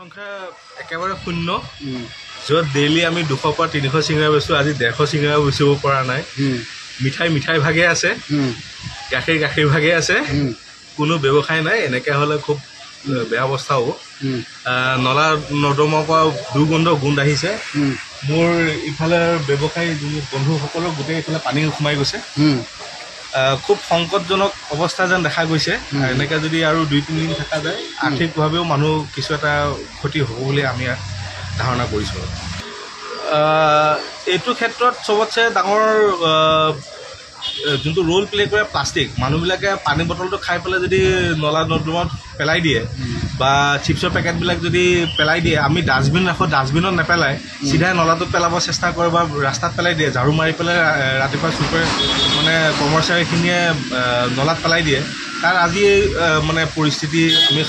সংখ্যা একেবাৰে শূন্য য'ত ডেইলি আমি 200 পৰা 300 চিঙৰা বেচোঁ আজি 150 চিঙৰা বেচিব পৰা নাই মিঠাই ভাগে আছে গাখীৰ ভাগে আছে কোনো ব্যৱসায় নাই এনেকৈ হ'লে খুব বেয়া অৱস্থা হ'ব নলা নৰ্দমাৰ পৰা গোন্ধ আহিছে মোৰ ইফালে ব্যৱসায়ী বন্ধুসকলৰ গোটেই ইফালে পানী সোমাই গৈছে খুব সংকটজনক অৱস্থা যেন দেখা গৈছে এনেকৈ যদি আৰু 2-3 দিন থকা যায় আৰ্থিকভাৱেও মানুহ কিছু এটা ক্ষতি হ'ব বুলি আমি ধাৰণা কৰিছোঁ এইটো ক্ষেত্ৰত চবতছে ডাঙৰ যোনটো ৰোল প্লে কৰে প্লাষ্টিক মানুহবিলাকে পানী বটলটো খাই পেলাই যদি নলা নৰ্দমাত পেলাই দিয়ে বা চিপছৰ পেকেটবিলাক যদি পেলাই দিয়ে আমি ডাষ্টবিন ৰাখোঁ ডাষ্টবিনত নেপেলাই চিধাই নলাটোত পেলাব চেষ্টা কৰে বা ৰাস্তাত পেলাই দিয়ে ঝাৰু মাৰি পেলাই ৰাতিপুৱা চুপৰে মানে কৰ্মচাৰীখিনিয়ে নলাত পেলাই দিয়ে তাৰ আজি মানে পৰিস্থিতি আমি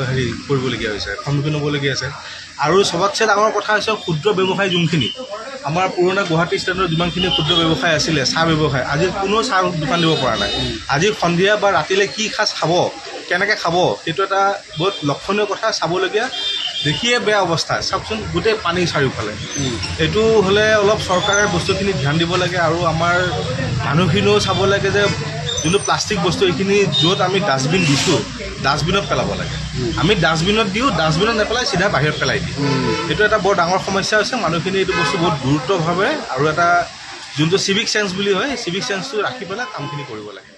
হেৰি কৰিবলগীয়া হৈছে সন্মুখীন হ'বলগীয়া আছে আৰু চবতছে ডাঙৰ কথা হৈছে ক্ষুদ্ৰ ব্যৱসায় যোনখিনি আমাৰ পুৰণা গুৱাহাটী ষ্টেণ্ডৰ যিমানখিনি ক্ষুদ্ৰ ব্যৱসায় আছিলে চাহ ব্যৱসায় আজি কোনো চাহ দোকান দিব পৰা নাই আজি সন্ধিয়া বা ৰাতিলৈ কি সাজ খাব কেনেকৈ খাব সেইটো এটা বহুত লক্ষণীয় কথা চাবলগীয়া দেখিয়ে বেয়া অৱস্থা চাওকচোন গোটেই পানী চাৰিওফালে এইটো হ'লে অলপ চৰকাৰে বস্তুখিনি ধ্যান দিব লাগে আৰু আমাৰ মানুহখিনিও চাব লাগে যে যোনটো প্লাষ্টিক বস্তু এইখিনি য'ত আমি ডাষ্টবিন দিছোঁ ডাষ্টবিনত পেলাব লাগে আমি ডাষ্টবিনত দিওঁ ডাষ্টবিনত নেপেলাই চিধা বাহিৰত পেলাই দিওঁ এইটো এটা বৰ ডাঙৰ সমস্যা হৈছে মানুহখিনি এইটো বস্তু বহুত গুৰুত্বভাৱে আৰু এটা যোনটো চিভিক চেন্স বুলি হয় চিভিক চেন্সটো ৰাখি পেলাই কামখিনি কৰিব লাগে